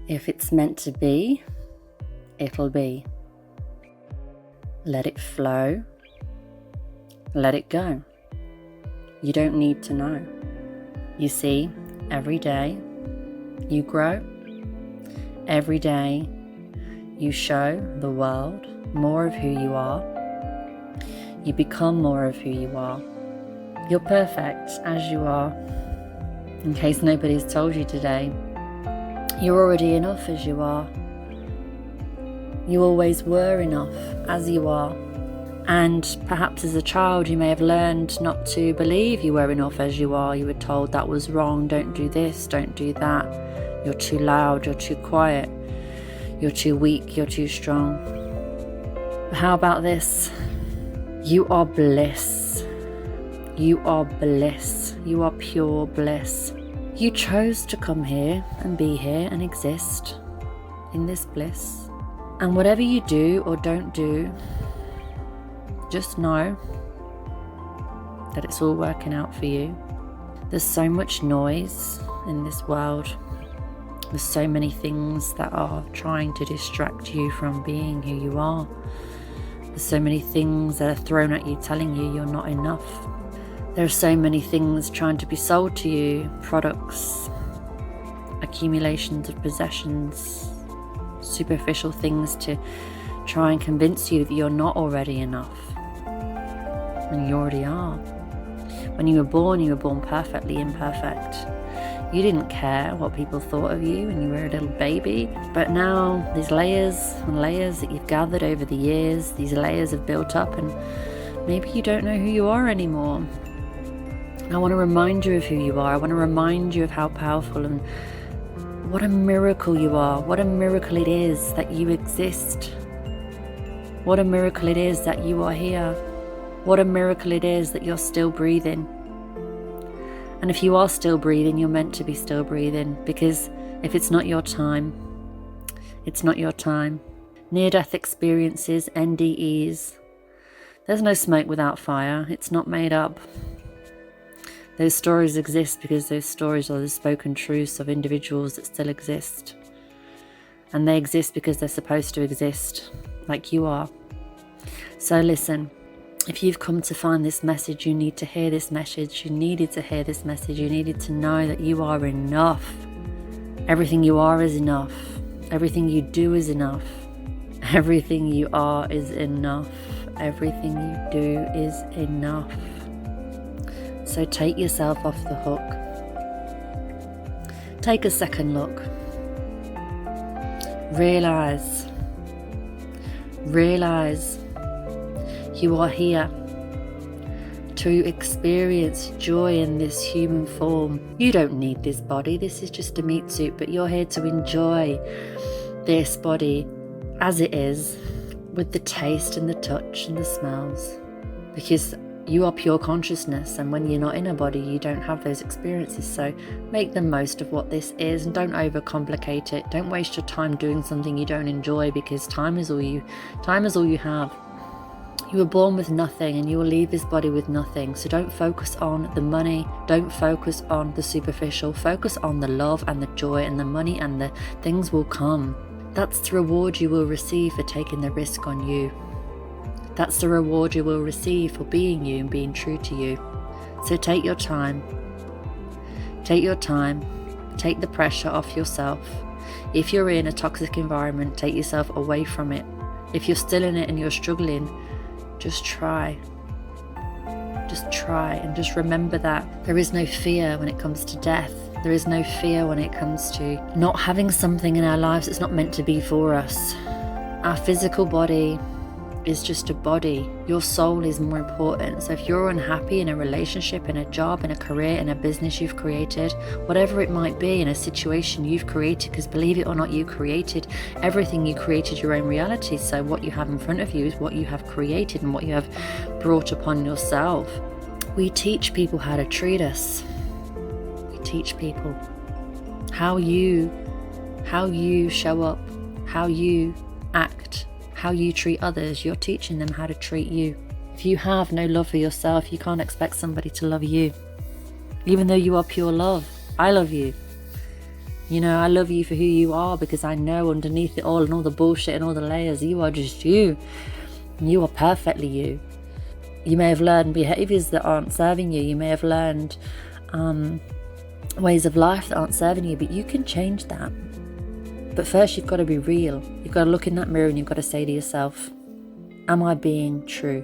If it's meant to be, it'll be. Let it flow. Let it go. You don't need to know. You see, every day you grow. Every day you show the world more of who you are. You become more of who you are. You're perfect as you are. In case nobody's told you today, you're already enough as you are. You always were enough as you are. And perhaps as a child you may have learned not to believe you were enough as you are. You were told that was wrong, don't do this, don't do that. You're too loud, you're too quiet, you're too weak, you're too strong. But how about this? You are bliss. You are bliss. You are pure bliss. You chose to come here and be here and exist in this bliss. And whatever you do or don't do, just know that it's all working out for you. There's so much noise in this world. There's so many things that are trying to distract you from being who you are. There's so many things that are thrown at you telling you you're not enough. There are so many things trying to be sold to you, products, accumulations of possessions, superficial things to try and convince you that you're not already enough. And you already are. When you were born perfectly imperfect. You didn't care what people thought of you when you were a little baby. But now these layers and layers that you've gathered over the years, these layers have built up and maybe you don't know who you are anymore. I want to remind you of who you are. I want to remind you of how powerful and what a miracle you are. What a miracle it is that you exist. What a miracle it is that you are here. What a miracle it is that you're still breathing. And if you are still breathing, you're meant to be still breathing, because if it's not your time, it's not your time. Near-death experiences, NDEs, there's no smoke without fire. It's not made up. Those stories exist because those stories are the spoken truths of individuals that still exist. And they exist because they're supposed to exist, like you are. So listen. If you've come to find this message, you need to hear this message. You needed to hear this message. You needed to know that you are enough. Everything you are is enough. Everything you do is enough. Everything you are is enough. Everything you do is enough. So take yourself off the hook. Take a second look. Realize you are here to experience joy in this human form. You don't need this body. This is just a meat suit, but you're here to enjoy this body as it is, with the taste and the touch and the smells, because you are pure consciousness, and when you're not in a body you don't have those experiences. So make the most of what this is and don't overcomplicate it. Don't waste your time doing something you don't enjoy, because time is all you have. You were born with nothing and you will leave this body with nothing. So don't focus on the money, don't focus on the superficial, focus on the love and the joy, and the money and the things will come. That's the reward you will receive for taking the risk on you. That's the reward you will receive for being you and being true to you. So take your time. Take your time. Take the pressure off yourself. If you're in a toxic environment, take yourself away from it. If you're still in it and you're struggling, just try. Just try, and just remember that there is no fear when it comes to death. There is no fear when it comes to not having something in our lives that's not meant to be for us. Our physical body is just a body. Your soul is more important. So if you're unhappy in a relationship, in a job, in a career, in a business you've created, whatever it might be, in a situation you've created, because believe it or not, you created everything. You created your own reality. So what you have in front of you is what you have created and what you have brought upon yourself. We teach people how to treat us. We teach people how you show up, how you act, how you treat others. You're teaching them how to treat you. If you have no love for yourself, you can't expect somebody to love you. Even though you are pure love, I love you. You know, I love you for who you are, because I know underneath it all and all the bullshit and all the layers, you are just you. You are perfectly you. You may have learned behaviours that aren't serving you. You may have learned ways of life that aren't serving you, but you can change that. But first, you've got to be real. You've got to look in that mirror and you've got to say to yourself, am I being true?